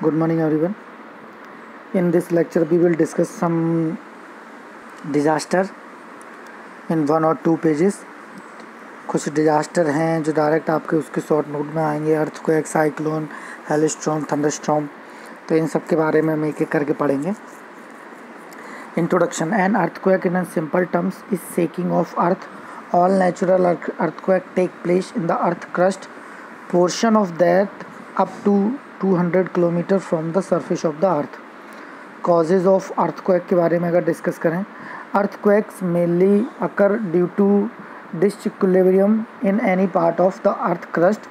Good morning, everyone. In this lecture, we will discuss some disaster in 1 or 2 pages. कुछ disaster हैं जो direct आपके उसके short note में आएंगे, अर्थक्वेक, साइक्लोन, हेलस्टॉर्म, थंडरस्टॉर्म। तो इन सब के बारे में हम एक एक करके पढ़ेंगे। Introduction. An earthquake in simple terms is shaking of earth. All natural earthquake take place in the earth crust portion of that up to 200 kilometre from the surface of the earth. Causes of earthquake के बारे में अगर discuss करें, earthquakes mainly occur due to disequilibrium in any part of the earth crust.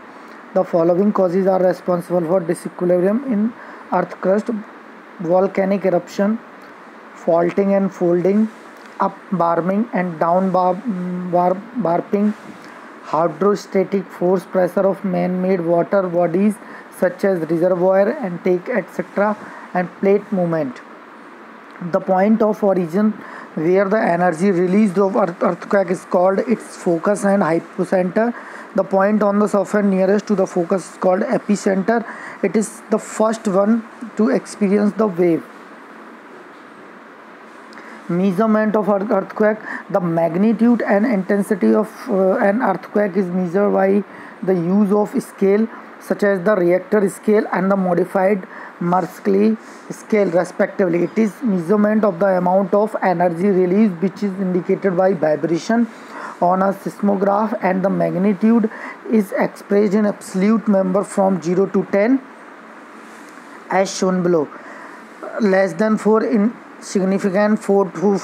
The following causes are responsible for disequilibrium in earth crust: volcanic eruption, faulting and folding, upwarming and downwarping, hydrostatic force, pressure of man-made water bodies such as reservoir and take etc., and plate movement. The point of origin where the energy released of earthquake is called its focus and hypocenter. The point on the surface nearest to the focus is called epicenter. It is the first one to experience the wave. Measurement of earthquake. The magnitude and intensity of an earthquake is measured by the use of scale such as the Richter scale and the modified Mercalli scale respectively. It is measurement of the amount of energy released which is indicated by vibration on a seismograph, and the magnitude is expressed in absolute number from 0 to 10 as shown below. Less than 4 insignificant, 4 to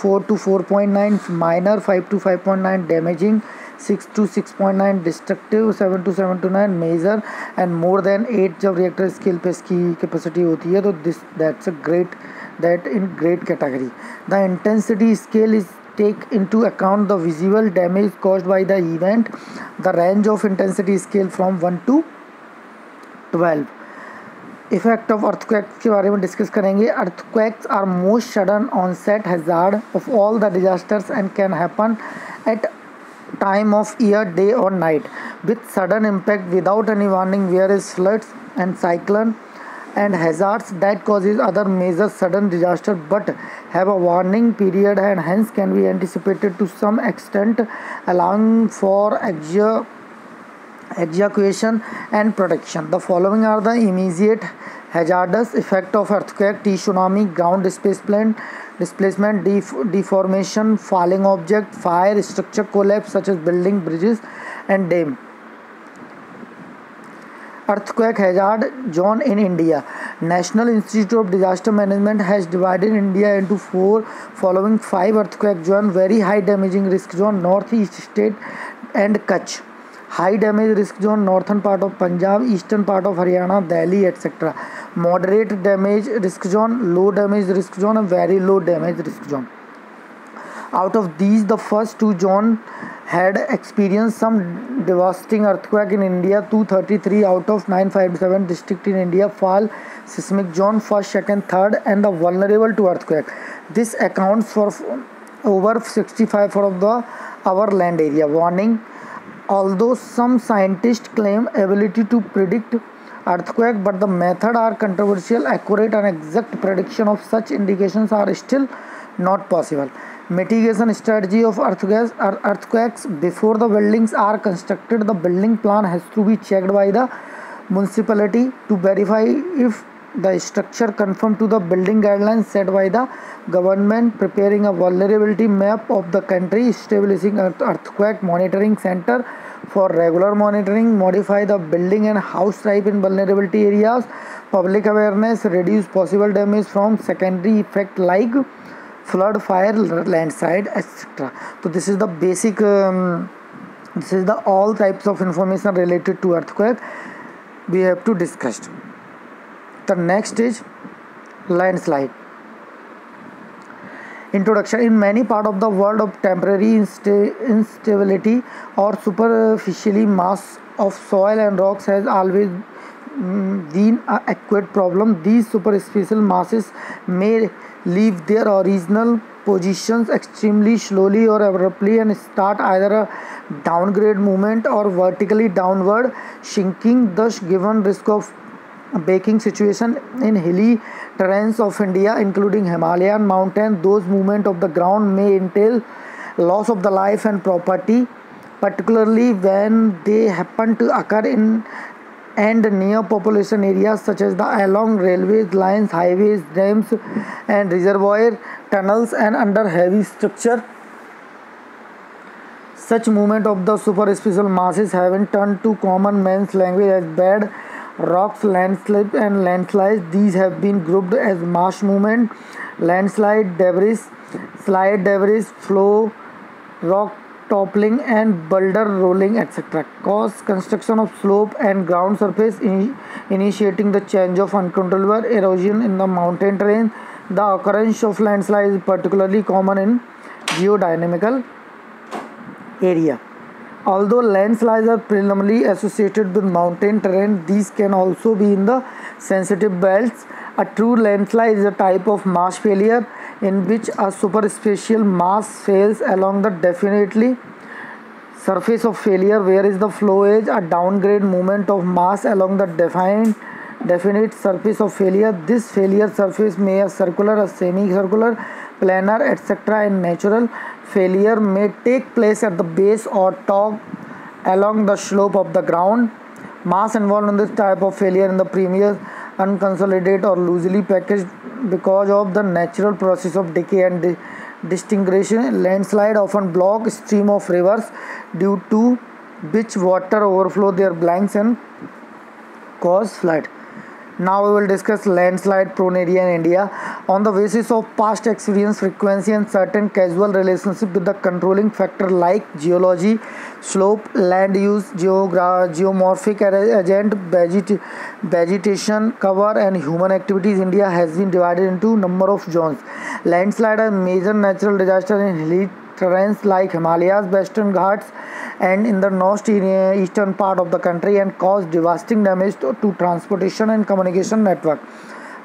4.9 minor, 5 to 5.9 damaging, 6 to 6.9 destructive, 7 to 7.9 major, and more than 8 जब Richter scale पे इसकी capacity होती है तो that's a great category. The intensity scale is take into account the visual damage caused by the event. The range of intensity scale from 1 to 12. Effect of earthquake के बारे में discuss करेंगे. Earthquakes are most sudden onset hazard of all the disasters and can happen at time of year, day or night, with sudden impact without any warning, whereas floods and cyclone and hazards that causes other major sudden disaster but have a warning period and hence can be anticipated to some extent, allowing for evacuation and protection. The following are the immediate hazardous effect of earthquake: tsunami, ground displacement, deformation, falling object, fire, structure collapse such as building, bridges and dam. Earthquake hazard zone in India. National Institute of Disaster Management has divided India into 5 earthquake zone: very high damaging risk zone, northeast state and Kutch; high damage risk zone, northern part of Punjab, eastern part of Haryana, Delhi etc. Moderate damage risk zone, low damage risk zone and very low damage risk zone. Out of these, the first 2 zones had experienced some devastating earthquake in India. 233 out of 957 districts in India fall seismic zone, first, second, third, and the vulnerable to earthquake. This accounts for over 65% of our land area. Warning: although some scientists claim ability to predict earthquake, but the method are controversial. Accurate and exact prediction of such indications are still not possible. Mitigation strategy of earthquakes. Before the buildings are constructed, the building plan has to be checked by the municipality to verify if the structure conform to the building guidelines set by the government. Preparing a vulnerability map of the country, establishing an earthquake monitoring center for regular monitoring, modify the building and house type in vulnerability areas, public awareness, reduce possible damage from secondary effect like flood, fire, landslide etc. So this is the basic this is the all types of information related to earthquake we have to discuss. The next is landslide. Introduction. In many parts of the world of temporary instability or superficially mass of soil and rocks has always been an acute problem. These superficial masses may leave their original positions extremely slowly or abruptly and start either a downgrade movement or vertically downward sinking, thus given risk of baking situation in hilly terrains of India, including Himalayan mountains. Those movement of the ground may entail loss of the life and property, particularly when they happen to occur in and near population areas such as along railways lines, highways, dams, and reservoir tunnels, and under heavy structure. Such movement of the superficial masses have been turned to common man's language as bed, rocks, landslips, and landslides. These have been grouped as mass movement, landslide, debris, slide debris, flow, rock toppling, and boulder rolling, etc. Cause construction of slope and ground surface, initiating the change of uncontrollable erosion in the mountain terrain. The occurrence of landslide is particularly common in geodynamical area. Although landslides are primarily associated with mountain terrain, these can also be in the sensitive belts. A true landslide is a type of mass failure in which a superficial mass fails along the definitely surface of failure, whereas the flow is a downgrade movement of mass along the definite surface of failure. This failure surface may be circular, a semicircular, planar, etc. In natural, failure may take place at the base or top along the slope of the ground. Mass involved in this type of failure in the previous unconsolidated or loosely packaged because of the natural process of decay and disintegration. Landslide often block stream of rivers, due to which water overflow their banks and cause flood. Now we will discuss landslide prone area in India. On the basis of past experience, frequency, and certain causal relationship with the controlling factor like geology, slope, land use, geomorphic agent, vegetation cover, and human activities, India has been divided into number of zones. Landslide are major natural disaster in hilly terrains like Himalayas, Western Ghats, and in the northeastern part of the country, and cause devastating damage to transportation and communication network.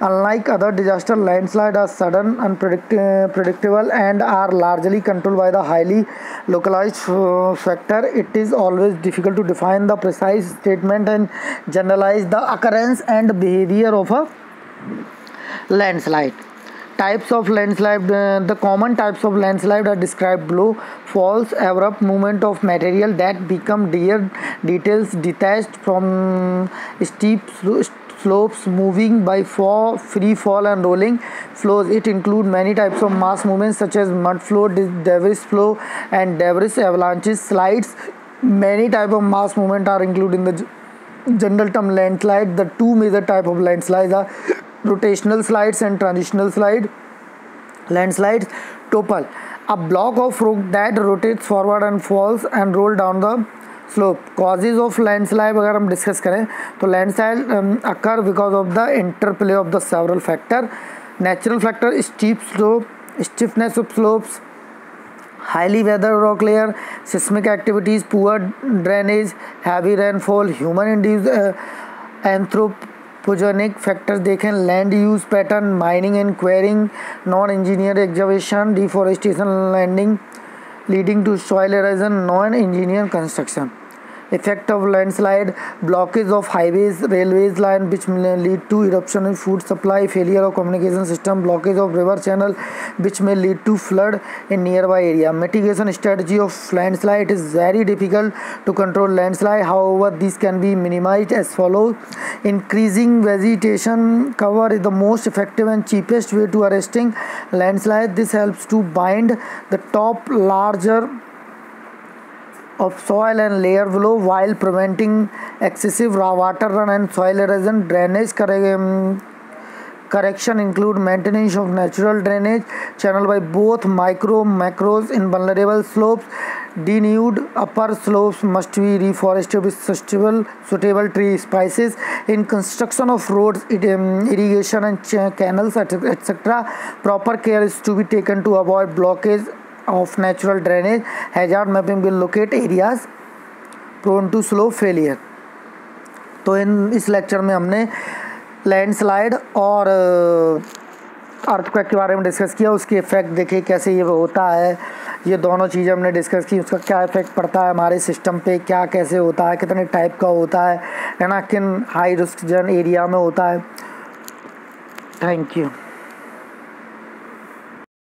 Unlike other disasters, landslides are sudden, unpredictable, and are largely controlled by the highly localized factor. It is always difficult to define the precise statement and generalize the occurrence and behavior of a landslide. Types of landslide. The common types of landslide are described below. Falls, abrupt movement of material that become details detached from steep slopes, moving by free fall and rolling flows. It includes many types of mass movements such as mud flow, debris flow, and debris avalanches. Slides. Many types of mass movement are included in the general term landslide. The two major types of landslides are rotational slides and transitional landslides. Topple, a block of rock that rotates forward and falls and roll down the slope. Causes of landslide अगर हम discuss करें तो landslide occur because of the interplay of the several factors. Natural factor, steep slope, stiffness of slopes, highly weathered rock layer, seismic activities, poor drainage, heavy rainfall, human induced anthropogenic factors देखें, land use pattern, mining and quarrying, non-engineered excavation, deforestation, landing leading to soil erosion, non-engineered construction. Effect of landslide, blockage of highways, railways line which may lead to eruption in food supply, failure of communication system, blockage of river channel which may lead to flood in nearby area. Mitigation strategy of landslide. It is very difficult to control landslide, however these can be minimized as follows. Increasing vegetation cover is the most effective and cheapest way to arresting landslide. This helps to bind the top larger of soil and layer below while preventing excessive water run and soil erosion. Drainage correction include maintenance of natural drainage channel by both macros in vulnerable slopes. Denuded upper slopes must be reforested with suitable tree species. In construction of roads, irrigation and canals, etc., proper care is to be taken to avoid blockage of natural drainage. Hazard mapping will locate areas prone to slope failure. तो इस lecture में हमने landslide और earthquake के बारे में discuss किया, उसके इफेक्ट देखे कैसे ये होता है, ये दोनों चीज़ें हमने डिस्कस की, उसका क्या इफेक्ट पड़ता है हमारे सिस्टम पे, क्या कैसे होता है, कितने टाइप का होता है ना, किन हाई रिस्क जोन एरिया में होता है। Thank you.